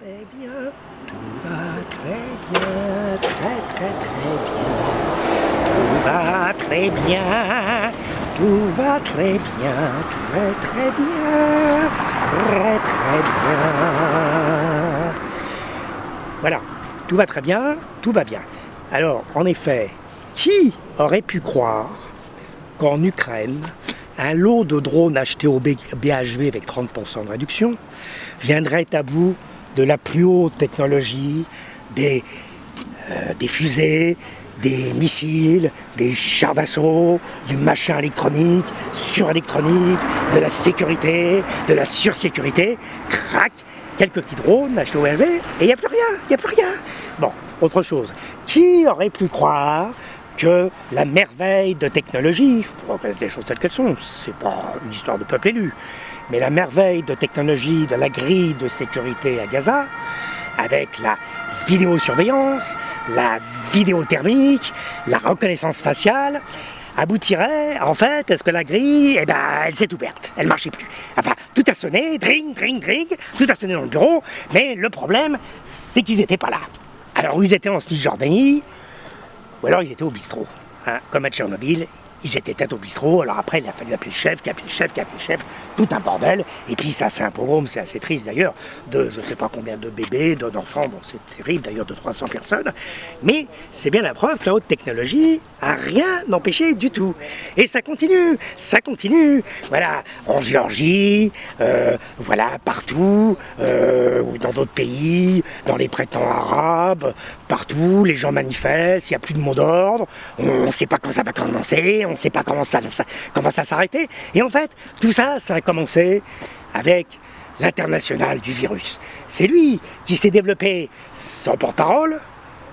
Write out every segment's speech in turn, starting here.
très bien, tout va très bien, très très très bien. Tout va très bien, tout va très bien, très très bien, très très bien. Voilà, tout va très bien, tout va bien. Alors, en effet, qui aurait pu croire qu'en Ukraine, un lot de drones achetés au BHV avec 30% de réduction viendrait à bout de la plus haute technologie, des fusées, des missiles, des chars d'assaut, du machin électronique, surélectronique, de la sécurité, de la sursécurité. Crac, quelques petits drones achetés au BHV et il n'y a plus rien, il n'y a plus rien. Bon, autre chose. Qui aurait pu croire que la merveille de technologie, il faut reconnaître les choses telles qu'elles sont, c'est pas une histoire de peuple élu, mais la merveille de technologie de la grille de sécurité à Gaza, avec la vidéosurveillance, la vidéothermique, la reconnaissance faciale, aboutirait, en fait, à ce que la grille, elle s'est ouverte, elle marchait plus. Enfin, tout a sonné, dring, dring, dring, tout a sonné dans le bureau, mais le problème, c'est qu'ils n'étaient pas là. Alors, ils étaient en Cisjordanie, ou alors ils étaient au bistrot, hein, comme à Tchernobyl, ils étaient peut-être au bistrot, alors après il a fallu appeler le chef, qui a appelé le chef, qui a appelé le chef, tout un bordel, et puis ça a fait un pogrom, c'est assez triste d'ailleurs, de je ne sais pas combien de bébés, d'enfants, bon c'est terrible d'ailleurs, de 300 personnes, mais c'est bien la preuve que la haute technologie a rien empêché du tout. Et ça continue, voilà, en Géorgie, voilà, partout, ou dans d'autres pays, dans les printemps arabes, partout, les gens manifestent, il n'y a plus de mot d'ordre, on ne sait pas quand ça va commencer, on ne sait pas comment ça s'arrêter. Et en fait, tout ça, ça a commencé avec l'international du virus. C'est lui qui s'est développé sans porte-parole,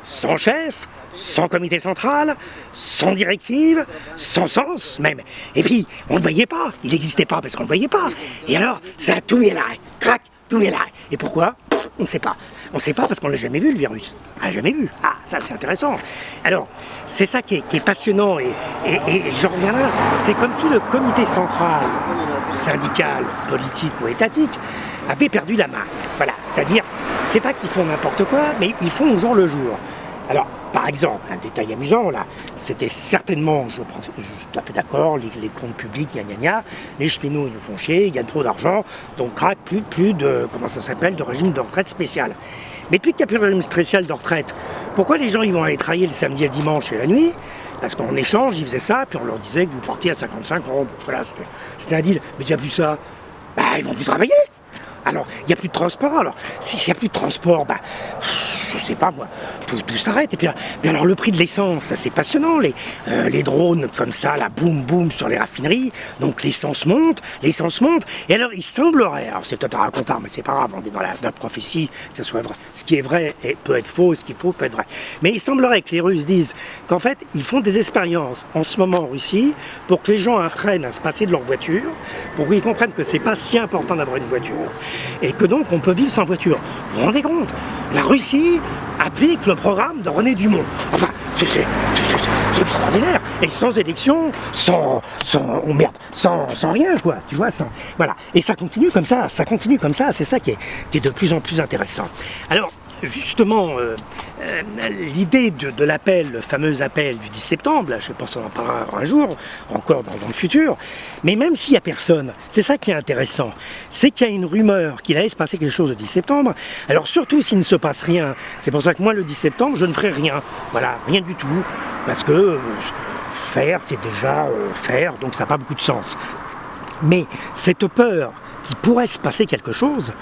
sans chef, sans comité central, sans directive, sans sens même. Et puis, on ne le voyait pas, il n'existait pas parce qu'on ne le voyait pas. Et alors, ça a tout mis à l'arrêt, crac, tout mis à l'arrêt. Et pourquoi ? On ne sait pas. On ne sait pas parce qu'on ne l'a jamais vu, le virus. On l'a jamais vu. Ah, ça c'est intéressant. Alors, c'est ça qui est passionnant et j'en reviens là. C'est comme si le comité central, syndical, politique ou étatique, avait perdu la main. Voilà, c'est-à-dire, c'est pas qu'ils font n'importe quoi, mais ils font au jour le jour. Alors, par exemple, un détail amusant, là, c'était certainement, je suis tout à fait d'accord, les comptes publics, les cheminots, ils nous font chier, ils gagnent trop d'argent, donc crac, plus de, comment ça s'appelle, de régime de retraite spécial. Mais depuis qu'il n'y a plus de régime spécial de retraite, pourquoi les gens ils vont aller travailler le samedi et le dimanche et la nuit ? Parce qu'en échange, ils faisaient ça, puis on leur disait que vous partiez à 55 ans. Voilà, c'était un deal. Mais il n'y a plus ça. Bah, ils vont plus travailler. Alors, il n'y a plus de transport. Alors, s'il n'y a plus de transport, bah, je sais pas moi, tout s'arrête. Et puis alors le prix de l'essence, ça c'est passionnant. Les drones comme ça, là, boum boum sur les raffineries. Donc l'essence monte. Et alors il semblerait, alors c'est peut-être un racontard, mais c'est pas grave, on est dans la prophétie, que ce soit vrai. Ce qui est vrai peut être faux, ce qu'il faut peut être vrai. Mais il semblerait que les Russes disent qu'en fait, ils font des expériences en ce moment en Russie pour que les gens apprennent à se passer de leur voiture, pour qu'ils comprennent que c'est pas si important d'avoir une voiture. Et que donc on peut vivre sans voiture. Vous vous rendez compte ? La Russie applique le programme de René Dumont. Enfin, c'est extraordinaire. Et sans élection, sans rien, quoi. Tu vois, voilà. Et ça continue comme ça. C'est ça qui est de plus en plus intéressant. Alors, justement, l'idée de l'appel, le fameux appel du 10 septembre, là, je pense qu'on en parlera un jour, encore dans le futur, mais même s'il n'y a personne, c'est ça qui est intéressant, c'est qu'il y a une rumeur qu'il allait se passer quelque chose le 10 septembre, alors surtout s'il ne se passe rien, c'est pour ça que moi le 10 septembre, je ne ferai rien, voilà, rien du tout, parce que faire, c'est déjà faire, donc ça n'a pas beaucoup de sens. Mais cette peur qu'il pourrait se passer quelque chose,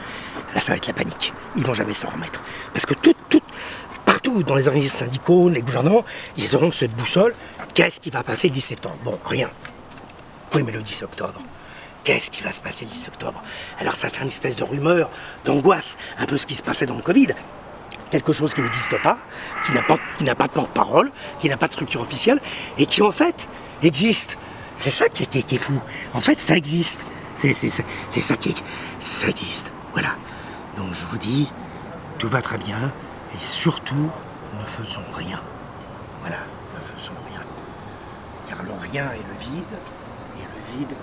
là ça va être la panique, ils ne vont jamais s'en remettre, parce que partout dans les organismes syndicaux, les gouvernements, ils auront cette boussole. Qu'est-ce qui va passer le 10 septembre ? Bon, rien. Oui, mais le 10 octobre, qu'est-ce qui va se passer le 10 octobre ? Alors ça fait une espèce de rumeur, d'angoisse, un peu ce qui se passait dans le Covid. Quelque chose qui n'existe pas, qui n'a pas de porte-parole, qui n'a pas de structure officielle, et qui en fait existe. C'est ça qui est fou. En fait, ça existe. C'est ça ça existe. Voilà. Donc je vous dis, tout va très bien. Et surtout, ne faisons rien. Voilà, ne faisons rien. Car le rien est le vide, et le vide